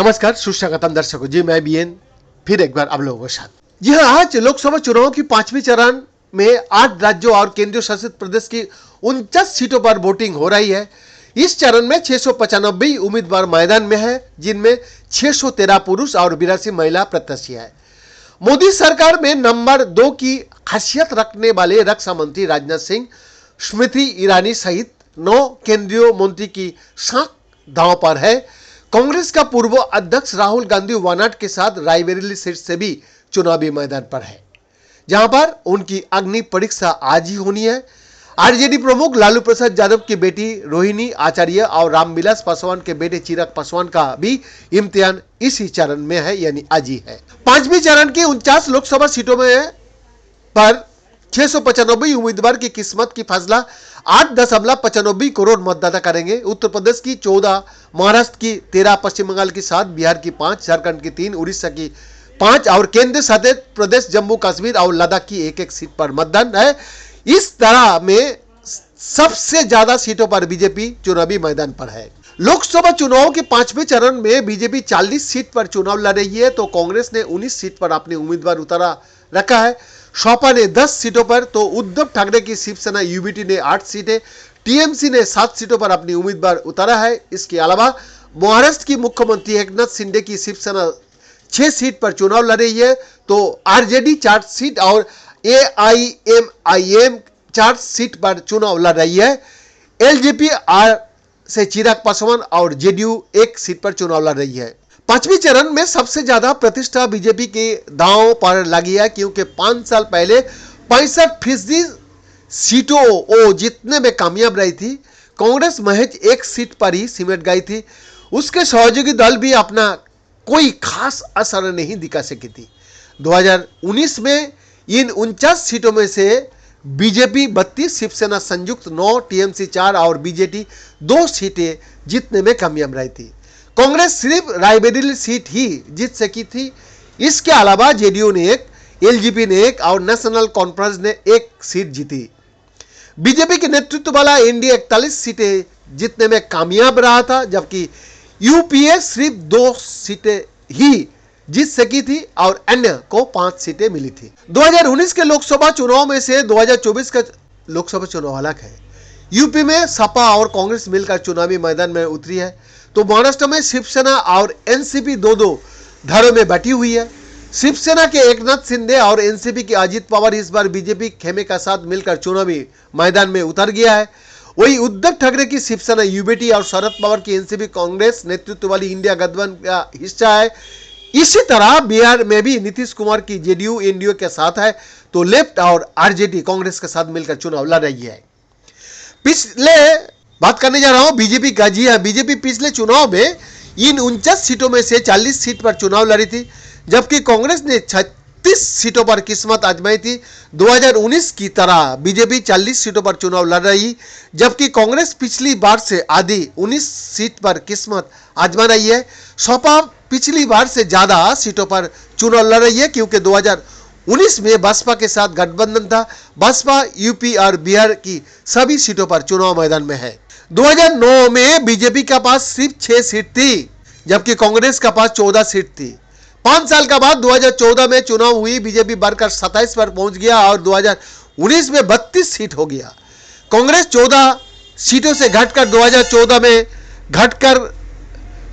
नमस्कार, सुस्वागतम दर्शकों जी, मैं बीएन फिर एक बार आप लोगों के साथ। जी हाँ, आज लोकसभा चुनाव की 5वीं चरण में 8 राज्यों और केंद्रीय शासित प्रदेश की 49 सीटों पर वोटिंग हो रही है। इस चरण में 695 उम्मीदवार मैदान में है, जिनमें 613 पुरुष और 82 महिला प्रत्याशी है। मोदी सरकार में नंबर 2 की हैसियत रखने वाले रक्षा मंत्री राजनाथ सिंह, स्मृति ईरानी सहित 9 केंद्रीय मंत्री की साख दांव पर है। कांग्रेस का पूर्व अध्यक्ष राहुल गांधी वायनाड के साथ रायबरेली सीट से भी चुनावी मैदान पर है, जहां पर उनकी अग्नि परीक्षा आज ही होनी है। आरजेडी प्रमुख लालू प्रसाद यादव की बेटी रोहिणी आचार्य और रामविलास पासवान के बेटे चिराग पासवान का भी इम्तिहान इसी चरण में है, यानी आज ही है। 5वीं चरण की 49 लोकसभा सीटों में पर 695 उम्मीदवार की किस्मत की फैसला 8.95 करोड़ मतदाता करेंगे। उत्तर प्रदेश की 14, महाराष्ट्र की 13, पश्चिम बंगाल की 7, बिहार की 5, झारखंड की 3, उड़ीसा की 5 और केंद्र शासित प्रदेश जम्मू कश्मीर और लद्दाख की एक सीट पर मतदान है। इस तरह में सबसे ज्यादा सीटों पर बीजेपी चुनावी मैदान पर है। लोकसभा चुनाव के 5वें चरण में बीजेपी 40 सीट पर चुनाव लड़ रही है, तो कांग्रेस ने 19 सीट पर अपने उम्मीदवार उतारा रखा है। सपा ने 10 सीटों पर, तो उद्धव ठाकरे की शिवसेना यूबीटी ने 8 सीटें, टीएमसी ने 7 सीटों पर अपनी उम्मीदवार उतारा है। इसके अलावा महाराष्ट्र की मुख्यमंत्री एकनाथ शिंदे की शिवसेना 6 सीट पर चुनाव लड़ रही है, तो आरजेडी 4 सीट और एआईएमआईएम 4 सीट पर चुनाव लड़ रही है। एलजेपी आर से चिराग पासवान और जेडीयू 1 सीट पर चुनाव लड़ रही है। 5वीं चरण में सबसे ज्यादा प्रतिष्ठा बीजेपी के दांव पर लगी है, क्योंकि 5 साल पहले 65% सीटों वो जीतने में कामयाब रही थी। कांग्रेस महज 1 सीट पर ही सिमट गई थी। उसके सहयोगी दल भी अपना कोई खास असर नहीं दिखा सकी थी। 2019 में इन 49 सीटों में से बीजेपी 32, शिवसेना संयुक्त 9, टीएमसी 4 और बीजेटी 2 सीटें जीतने में कामयाब रही थी। कांग्रेस सिर्फ रायबरेली सीट ही जीत सकी थी। इसके अलावा जेडीयू ने 1, एलजेपी ने 1 और नेशनल कॉन्फ्रेंस ने 1 सीट जीती। बीजेपी के नेतृत्व वाला एनडीए 41 सीटें जीतने में कामयाब रहा था, जबकि यूपीए सिर्फ 2 सीटें ही जीत सकी थी और अन्य को 5 सीटें मिली थी। 2019 के लोकसभा चुनाव में से 2024 का लोकसभा चुनाव अलग है। यूपी में सपा और कांग्रेस मिलकर चुनावी मैदान में उतरी है, तो महाराष्ट्र में शिवसेना और एनसीपी दो धड़ों में बटी हुई है। शिवसेना के एकनाथ शिंदे और एनसीपी के अजित पवार इस बार बीजेपी खेमे का साथ मिलकर चुनावी मैदान में उतर गया है। वही उद्धव ठाकरे की शिवसेना यूबीटी और शरद पवार की एनसीपी कांग्रेस नेतृत्व वाली इंडिया गठबंधन का हिस्सा है। इसी तरह बिहार में भी नीतीश कुमार की जेडीयू एनडीए के साथ है, तो लेफ्ट और आरजेडी कांग्रेस के साथ मिलकर चुनाव लड़ रही है। पिछले बात करने जा रहा हूं बीजेपी का। जी हां, बीजेपी पिछले चुनाव में इन 49 सीटों में से 40 सीट पर चुनाव लड़ी थी, जबकि कांग्रेस ने 36 सीटों पर किस्मत आजमाई थी। 2019 की तरह बीजेपी 40 सीटों पर चुनाव लड़ रही, जबकि कांग्रेस पिछली बार से आधी 19 सीट पर किस्मत आजमा रही है। सपा पिछली बार से ज्यादा सीटों पर चुनाव लड़ रही है, क्योंकि 2019 में बसपा के साथ गठबंधन था। बसपा यूपी और बिहार की सभी सीटों पर चुनाव मैदान में है। 2009 में बीजेपी के पास सिर्फ 6 सीट थी, जबकि कांग्रेस के पास 14 सीट थी। 5 साल के बाद 2014 में चुनाव हुई, बीजेपी बढ़कर 27 पर पहुंच गया और 2019 में 32 सीट हो गया। कांग्रेस 14 सीटों से घटकर 2014 में घटकर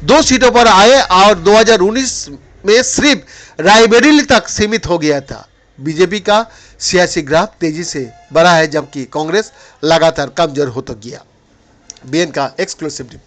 2 सीटों पर आए और 2019 में सिर्फ रायबरेली तक सीमित हो गया था। बीजेपी का सियासी ग्राफ तेजी से बढ़ा है, जबकि कांग्रेस लगातार कमजोर होता गया। बीएन का एक्सक्लूसिव रिपोर्ट।